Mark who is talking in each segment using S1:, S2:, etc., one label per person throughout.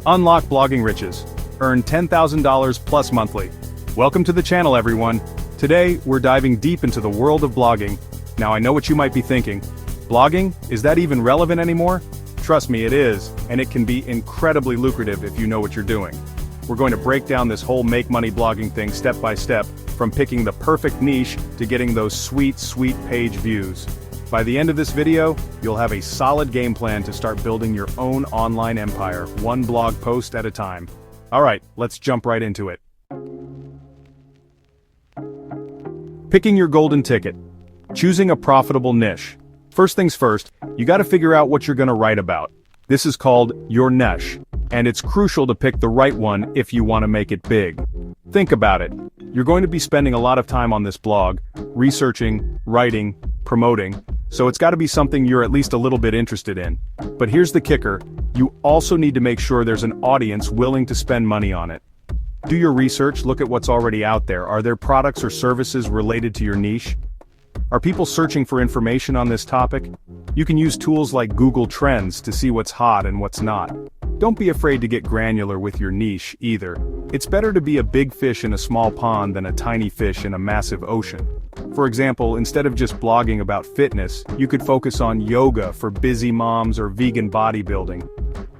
S1: Unlock blogging riches. Earn $10,000 plus monthly. Welcome to the channel, everyone. Today, we're diving deep into the world of blogging. Now I know what you might be thinking. Blogging? Is that even relevant anymore? Trust me, it is, and it can be incredibly lucrative if you know what you're doing. We're going to break down this whole make money blogging thing step by step, from picking the perfect niche to getting those sweet page views. By the end of this video, you'll have a solid game plan to start building your own online empire, one blog post at a time. Alright, let's jump right into it. Picking your golden ticket. Choosing a profitable niche. First things first, you gotta figure out what you're gonna write about. This is called your niche, and it's crucial to pick the right one if you want to make it big. Think about it. You're going to be spending a lot of time on this blog, researching, writing, promoting, so it's gotta be something you're at least a little bit interested in. But here's the kicker, you also need to make sure there's an audience willing to spend money on it. Do your research, look at what's already out there. Are there products or services related to your niche? Are people searching for information on this topic? You can use tools like Google Trends to see what's hot and what's not. Don't be afraid to get granular with your niche, either. It's better to be a big fish in a small pond than a tiny fish in a massive ocean. For example, instead of just blogging about fitness, you could focus on yoga for busy moms or vegan bodybuilding.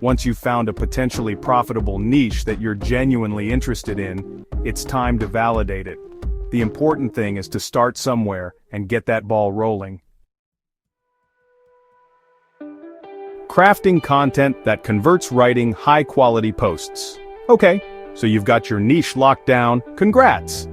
S1: Once you've found a potentially profitable niche that you're genuinely interested in, it's time to validate it. The important thing is to start somewhere and get that ball rolling. Crafting content that converts, writing high-quality posts. Okay, so you've got your niche locked down, congrats!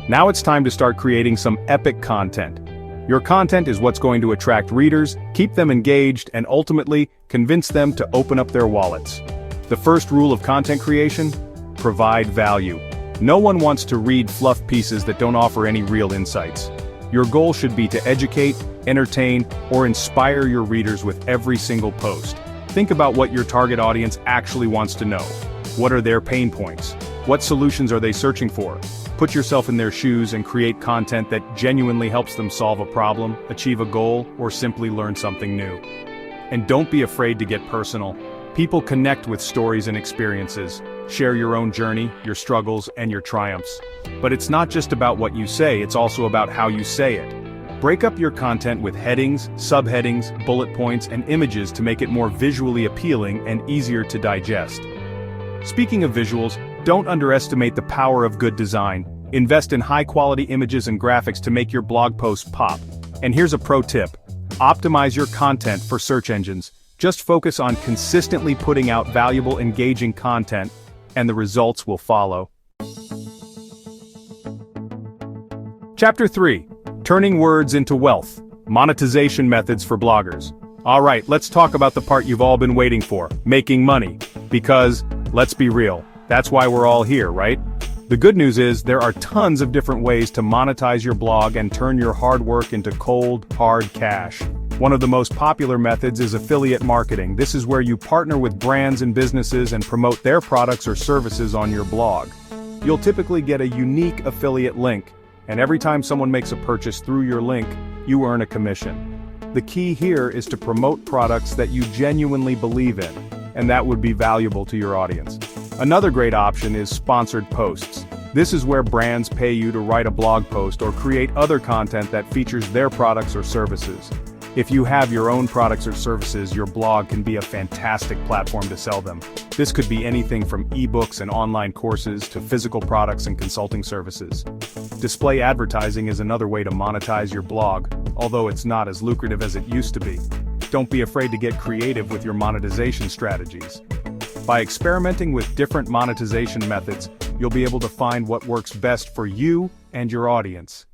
S1: Now it's time to start creating some epic content. Your content is what's going to attract readers, keep them engaged, and ultimately, convince them to open up their wallets. The first rule of content creation? Provide value. No one wants to read fluff pieces that don't offer any real insights. Your goal should be to educate, entertain, or inspire your readers with every single post. Think about what your target audience actually wants to know. What are their pain points? What solutions are they searching for? Put yourself in their shoes and create content that genuinely helps them solve a problem, achieve a goal, or simply learn something new. And don't be afraid to get personal. People connect with stories and experiences. Share your own journey, your struggles, and your triumphs. But it's not just about what you say, it's also about how you say it. Break up your content with headings, subheadings, bullet points, and images to make it more visually appealing and easier to digest. Speaking of visuals, don't underestimate the power of good design. Invest in high-quality images and graphics to make your blog posts pop. And here's a pro tip. Optimize your content for search engines. Just focus on consistently putting out valuable, engaging content, and the results will follow. Chapter 3. Turning words into wealth. Monetization methods for bloggers. Alright, let's talk about the part you've all been waiting for, making money. Because, let's be real, that's why we're all here, right? The good news is, there are tons of different ways to monetize your blog and turn your hard work into cold, hard cash. One of the most popular methods is affiliate marketing. This is where you partner with brands and businesses and promote their products or services on your blog. You'll typically get a unique affiliate link, and every time someone makes a purchase through your link, you earn a commission. The key here is to promote products that you genuinely believe in, and that would be valuable to your audience. Another great option is sponsored posts. This is where brands pay you to write a blog post or create other content that features their products or services. If you have your own products or services, your blog can be a fantastic platform to sell them. This could be anything from ebooks and online courses to physical products and consulting services. Display advertising is another way to monetize your blog, although it's not as lucrative as it used to be. Don't be afraid to get creative with your monetization strategies. By experimenting with different monetization methods, you'll be able to find what works best for you and your audience.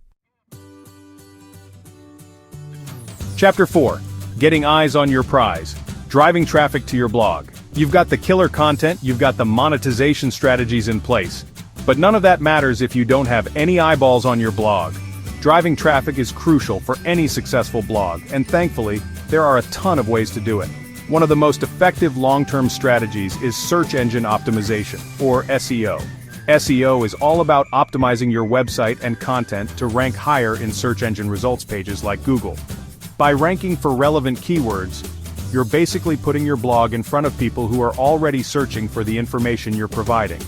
S1: Chapter 4. Getting eyes on your prize. Driving traffic to your blog. You've got the killer content, you've got the monetization strategies in place. But none of that matters if you don't have any eyeballs on your blog. Driving traffic is crucial for any successful blog, and thankfully, there are a ton of ways to do it. One of the most effective long-term strategies is search engine optimization, or SEO. SEO is all about optimizing your website and content to rank higher in search engine results pages like Google. By ranking for relevant keywords, You're basically putting your blog in front of people who are already searching for the information you're providing.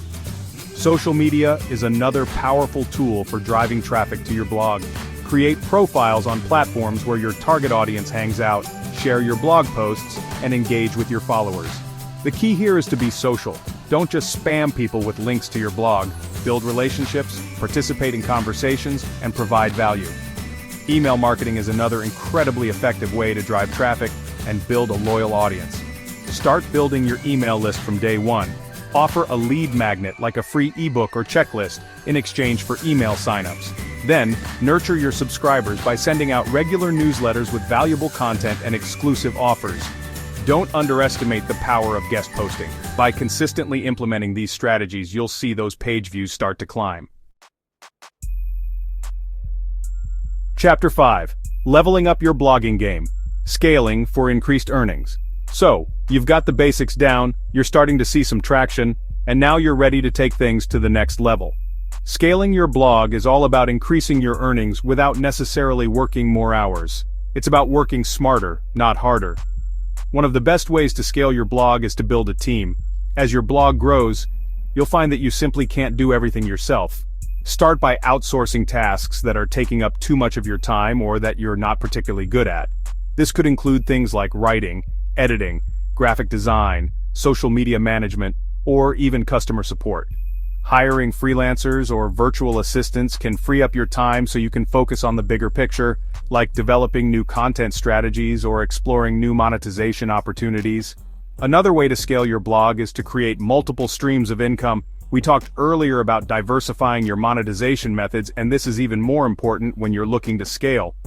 S1: Social media is another powerful tool for driving traffic to your blog. Create profiles on platforms where your target audience hangs out, share your blog posts, and engage with your followers. The key here is to be social. Don't just spam people with links to your blog. Build relationships, participate in conversations, and provide value. Email marketing is another incredibly effective way to drive traffic and build a loyal audience. Start building your email list from day one. Offer a lead magnet like a free ebook or checklist in exchange for email signups. Then, nurture your subscribers by sending out regular newsletters with valuable content and exclusive offers. Don't underestimate the power of guest posting. By consistently implementing these strategies, you'll see those page views start to climb. Chapter 5. Leveling up your blogging game. Scaling for increased earnings. So, you've got the basics down, you're starting to see some traction, and now you're ready to take things to the next level. Scaling your blog is all about increasing your earnings without necessarily working more hours. It's about working smarter, not harder. One of the best ways to scale your blog is to build a team. As your blog grows, you'll find that you simply can't do everything yourself. Start by outsourcing tasks that are taking up too much of your time or that you're not particularly good at. This could include things like writing, editing, graphic design, social media management, or even customer support. Hiring freelancers or virtual assistants can free up your time so you can focus on the bigger picture, like developing new content strategies or exploring new monetization opportunities. Another way to scale your blog is to create multiple streams of income. We talked earlier about diversifying your monetization methods, and this is even more important when you're looking to scale.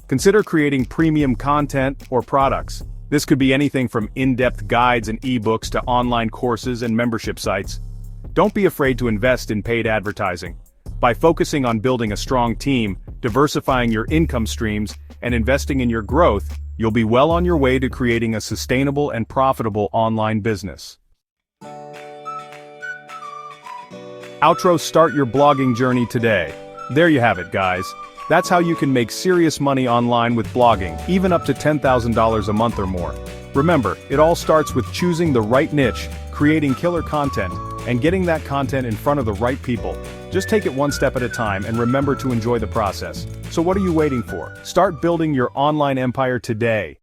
S1: Consider creating premium content or products. This could be anything from in-depth guides and ebooks to online courses and membership sites. Don't be afraid to invest in paid advertising. By focusing on building a strong team, diversifying your income streams, and investing in your growth, you'll be well on your way to creating a sustainable and profitable online business. Outro. Start your blogging journey today. There you have it, guys. That's how you can make serious money online with blogging, even up to $10,000 a month or more. Remember, it all starts with choosing the right niche, creating killer content, and getting that content in front of the right people. Just take it one step at a time and remember to enjoy the process. So what are you waiting for? Start building your online empire today.